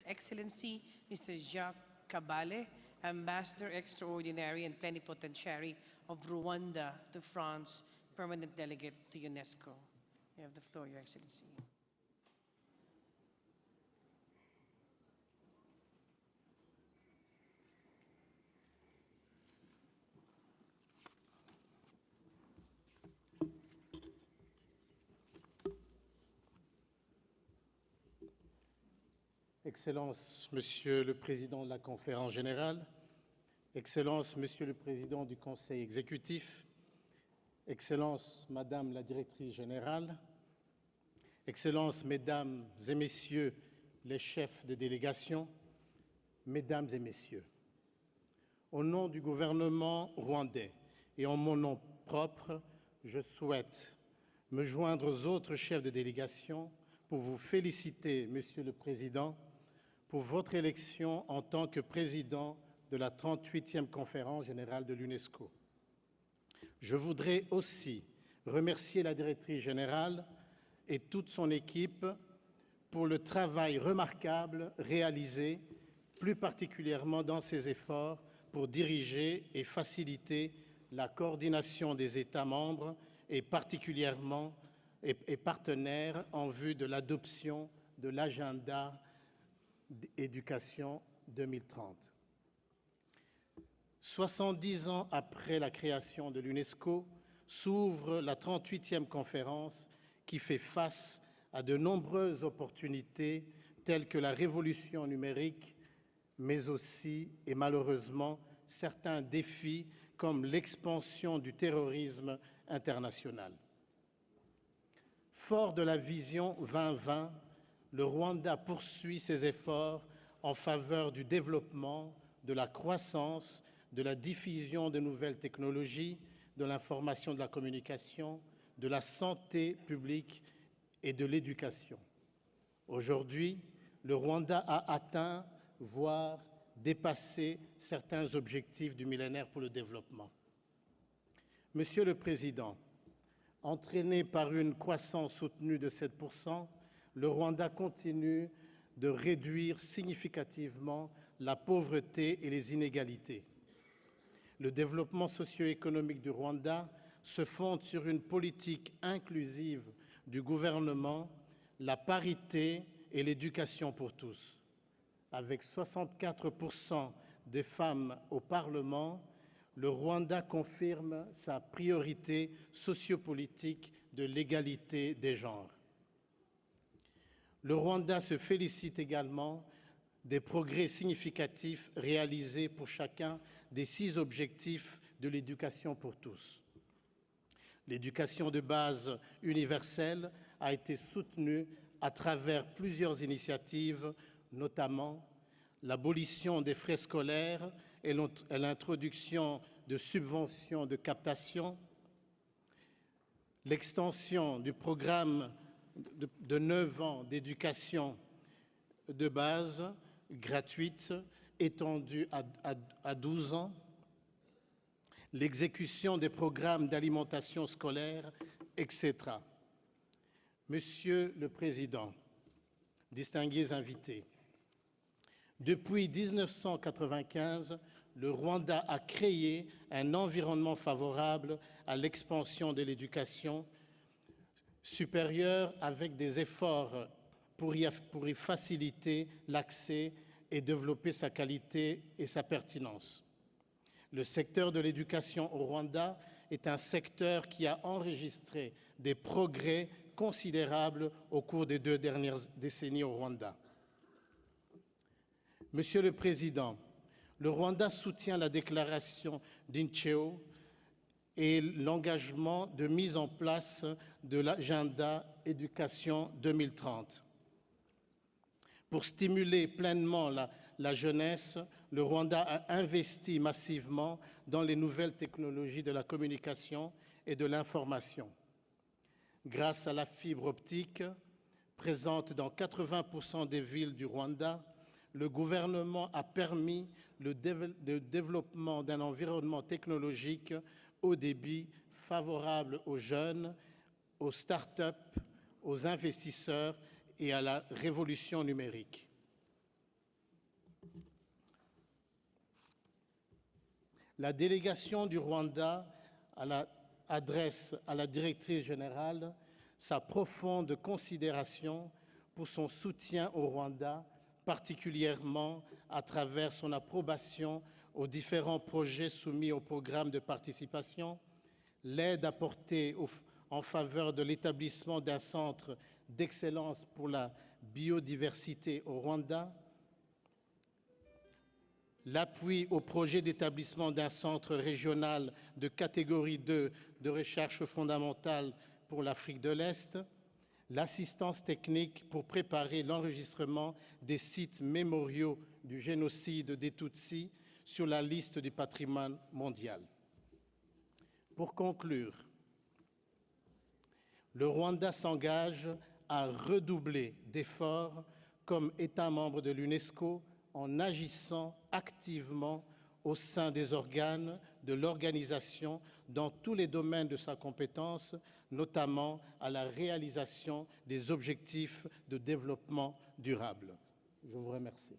Excellency Mr. Jacques Kabale, Ambassador Extraordinary and Plenipotentiary of Rwanda to France, Permanent Delegate to UNESCO. You have the floor, Your Excellency. Excellences, Monsieur le Président de la Conférence générale, Excellences, Monsieur le Président du Conseil exécutif, Excellences, Madame la Directrice générale, Excellences, Mesdames et Messieurs les chefs de délégation, Mesdames et Messieurs, au nom du gouvernement rwandais et en mon nom propre, je souhaite me joindre aux autres chefs de délégation pour vous féliciter, Monsieur le Président, pour votre élection en tant que président de la 38e Conférence générale de l'UNESCO. Je voudrais aussi remercier la directrice générale et toute son équipe pour le travail remarquable réalisé, plus particulièrement dans ses efforts pour diriger et faciliter la coordination des États membres et particulièrement et partenaires en vue de l'adoption de l'agenda Éducation 2030. 70 ans après la création de l'UNESCO, s'ouvre la 38e conférence qui fait face à de nombreuses opportunités telles que la révolution numérique, mais aussi, et malheureusement, certains défis comme l'expansion du terrorisme international. Fort de la vision 2020, le Rwanda poursuit ses efforts en faveur du développement, de la croissance, de la diffusion de nouvelles technologies, de l'information et de la communication, de la santé publique et de l'éducation. Aujourd'hui, le Rwanda a atteint, voire dépassé certains objectifs du millénaire pour le développement. Monsieur le Président, entraîné par une croissance soutenue de 7%, le Rwanda continue de réduire significativement la pauvreté et les inégalités. Le développement socio-économique du Rwanda se fonde sur une politique inclusive du gouvernement, la parité et l'éducation pour tous. Avec 64% de femmes au Parlement, le Rwanda confirme sa priorité sociopolitique de l'égalité des genres. Le Rwanda se félicite également des progrès significatifs réalisés pour chacun des 6 objectifs de l'éducation pour tous. L'éducation de base universelle a été soutenue à travers plusieurs initiatives, notamment l'abolition des frais scolaires et l'introduction de subventions de captation, l'extension du programme de 9 ans d'éducation de base gratuite étendue à 12 ans, l'exécution des programmes d'alimentation scolaire, etc. Monsieur le Président, distingués invités, depuis 1995, le Rwanda a créé un environnement favorable à l'expansion de l'éducation supérieure avec des efforts pour y faciliter l'accès et développer sa qualité et sa pertinence. Le secteur de l'éducation au Rwanda est un secteur qui a enregistré des progrès considérables au cours des 2 dernières décennies au Rwanda. Monsieur le Président, le Rwanda soutient la déclaration d'Incheo et l'engagement de mise en place de l'agenda Éducation 2030. Pour stimuler pleinement la jeunesse, le Rwanda a investi massivement dans les nouvelles technologies de la communication et de l'information. Grâce à la fibre optique, présente dans 80% des villes du Rwanda, le gouvernement a permis le développement d'un environnement technologique haut débit favorable aux jeunes, aux start-up, aux investisseurs et à la révolution numérique. La délégation du Rwanda adresse à la directrice générale sa profonde considération pour son soutien au Rwanda, particulièrement à travers son approbation aux différents projets soumis au programme de participation, l'aide apportée en faveur de l'établissement d'un centre d'excellence pour la biodiversité au Rwanda, l'appui au projet d'établissement d'un centre régional de catégorie 2 de recherche fondamentale pour l'Afrique de l'Est, l'assistance technique pour préparer l'enregistrement des sites mémoriaux du génocide des Tutsis sur la liste du patrimoine mondial. Pour conclure, le Rwanda s'engage à redoubler d'efforts comme État membre de l'UNESCO en agissant activement au sein des organes de l'organisation dans tous les domaines de sa compétence, notamment à la réalisation des objectifs de développement durable. Je vous remercie.